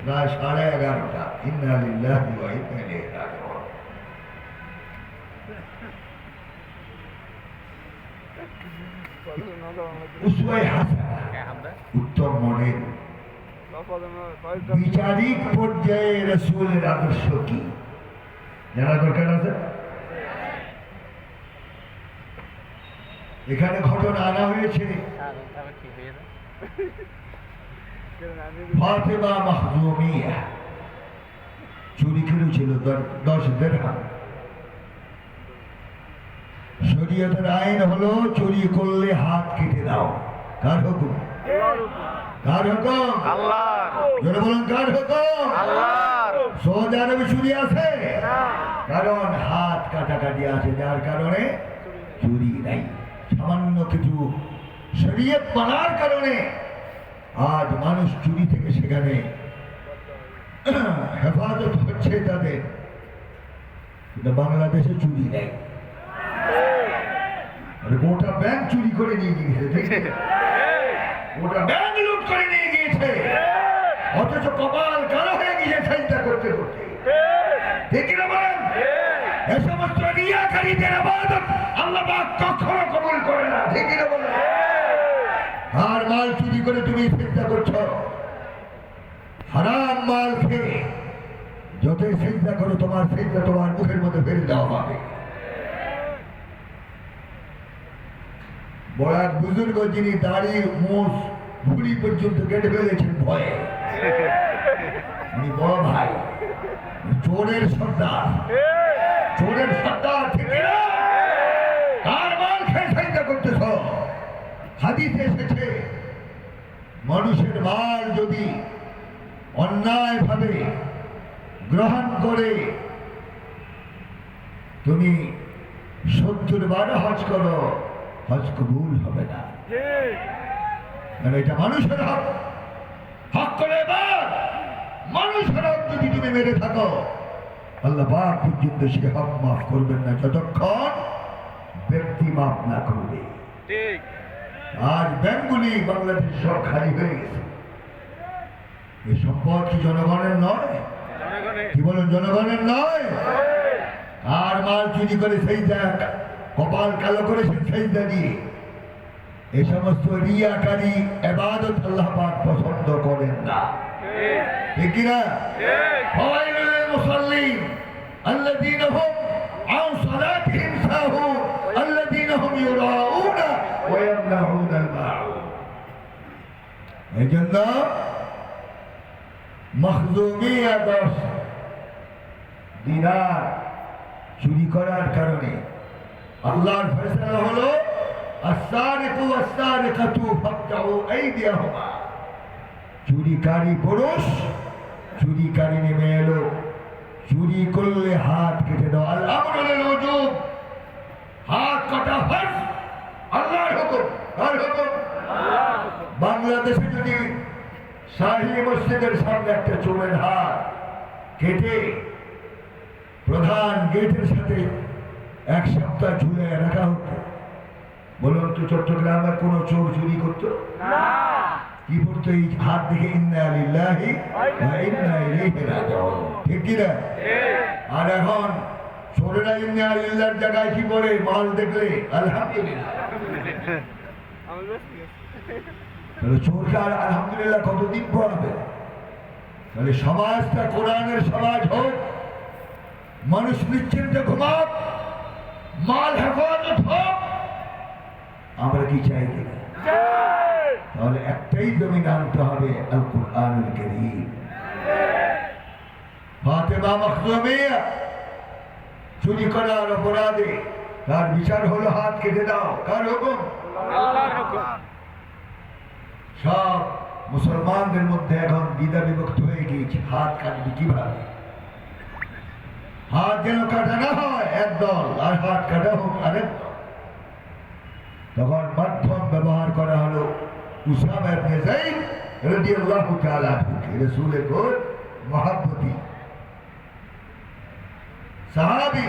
প্রায় 11:30। ইন্না লিল্লাহি ওয়া ইন্না ইলাইহি রাজিউন। উসওয়ায়ে হাসানাহ, উত্তম মডেল। বিচারিক পর্যায়ে রাসূলের আদর্শ কি জানা দরকার আছে। এখানে ঘটনা আনা হয়েছে ফাতেমা মাখজুমিয়া চুরি করেছিল 10 দিরহাম। শরীয়তের আইন হলো চুরি করলে হাত কেটে দাও। কার হুকুম? কার হুকুম? আল্লাহর। জোরে বলুন কার হুকুম? আল্লাহর। সৌদি আরবে চুরি আছে কারণ হাত কাটাকাটি আছে, যার কারণে চুরি নাই। সামান্য কিছু শরীয়ত মানার কারণে আজ মানুষ চুরি থেকে সেখানে হেফাজত হচ্ছে তাদের। কিন্তু বাংলাদেশে চুরি নেই। গোটা ব্যাংক চুরি করে নিয়ে গিয়েছে, গোটা ব্যাংক লুট করে নিয়ে গিয়েছে, অথচ কপাল কালো হয়ে গিয়েছে চিন্তা করতে করতে। ঠিক না বলেন? এ সমস্ত রিয়াকারীদের ইবাদত আল্লাহ পাক কখনো কবুল করে না। ঠিক না বলেন? আর মাল চুরি করে তুমি চিন্তা করছো, হারাম মাল খেয়ে যতই চিন্তা করো তোমার চিন্তা তোমার মুখের মধ্যে ফেলে দেওয়া হবে। বড় এক বুজুর্গ যিনি দাড়ি মুছ ভুড়ি পর্যন্ত কেটে ফেলেছেন ভয়ে, উনি বড় ভাই চোরের সর্দার, চোরের সর্দার। ঠিক না? কার মাল খেয়ে চিন্তা করতেছ? হাদিসে এসেছে মানুষের মাল যদি অন্যায় ভাবে গ্রহণ করে তুমি 70 বার হজ করো, হজ কবুল হবে না। এটা মানুষের হক। হক করে এবার মানুষের হক যদি তুমি মেরে থাকো, আল্লাহ পাক পর্যন্ত সে হক মাফ করবেন না যতক্ষণ ব্যক্তি মাফ না করবে। ঠিক। আজ ব্যাংকগুলি বাংলাদেশ সব খালি হয়ে গেছে। এই সম্পদ কি জনগণের নয়? কি বলেন? জনগণের নয়। আর মাল চুরি করে সেই কপাল কালো করেছেন সেই দিয়ে। এই সমস্ত রিয়াকারী ইবাদত আল্লাহ পাক পছন্দ করেন না। ঠিক কি না? ফাওয়াইলুল লিল মুসাল্লিন আল্লাযীনা হুম আন সালাতিহিম সাহুন আল্লাযীনা হুম ইউরাউনা ওয়া ইয়ামনাউনাল মাউন। এজন্য মাখজুমিয়া 10 দিনার চুরি করার কারণে আল্লাহর ফয়সালা হলো আস-সারিকু ওয়াস-সারিকাতু ফাকতাউ আইদিয়াহুমা। চুরিকারী পুরুষ চুরিকারী নেমে এলো, চুরি করলে হাত কেটে দাও। আল আমরু লিল ওয়াজুব, হাত কাটা ফরজ, আল্লাহর হুকুম। কার হুকুম? আল্লাহর হুকুম। বাংলাদেশে যদি শাহী মসজিদের সামনে একটা চোরের হাত কেটে প্রধান গেটের সাথে 1 সপ্তাহ ঝুলে রাখা হতো, বলুন তো চট্টগ্রামে কোন চোর চুরি করতো না? কি করতো? এই হাত দেখে ইন্না লিল্লাহি ওয়া ইন্না ইলাইহি রাজিউন। ঠিক কি না? আর এখন চোরেরা ইন্না লিল্লাহর জায়গায় কি বলে? মাল দেখলে আলহামদুলিল্লাহ। তাহলে চোরকে আর আলহামদুলিল্লাহ কতদিন পড়াবে? তাহলে সমাজটা কোরআনের সমাজ হোক, মানুষ নিশ্চিন্তে ঘুমাক, মাল হেফাজত হোক। আমরা কি চাই কিনা? তাহলে একটাই জমিন আনতে হবে, আল কুরআনুল কারীম। ফাতেমা মাখজুমিয়া চুরি করার অপরাধে তার বিচার হলো হাত কেটে দাও। কার হুকুম? আল্লাহর হুকুম। সব মুসলমানদের মধ্যে এখন দ্বিধা বিভক্ত হয়ে গিয়েছে, হাত কাটবে কিভাবে। হাত যেন কাটা না হয় একদল, আর হাত কাটা হোক আরেক দল। তখন মাধ্যম ব্যবহার করা হলো উসামা ইবনে যায়েদ রাদিয়াল্লাহু তাআলা আনহু, রাসূলের খুব মহব্বতী সাহাবী।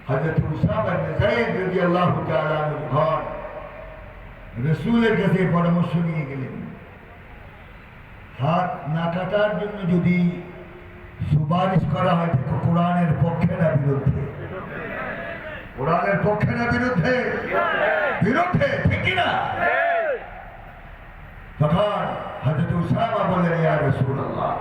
হযরত উসামা ইবনে যায়েদ রাদিয়াল্লাহু তাআলা আনহু রাসূলের কাছে পরামর্শ নিয়ে গেলেন। হাত না কাটার জন্য যদি সুপারিশ করা হয় তো কোরআনের পক্ষে না বিরুদ্ধে? কোরআনের পক্ষে না বিরুদ্ধে? বিরুদ্ধে, ঠিক না? তখন হযরত উসামা বললেন, ইয়া রাসূলুল্লাহ,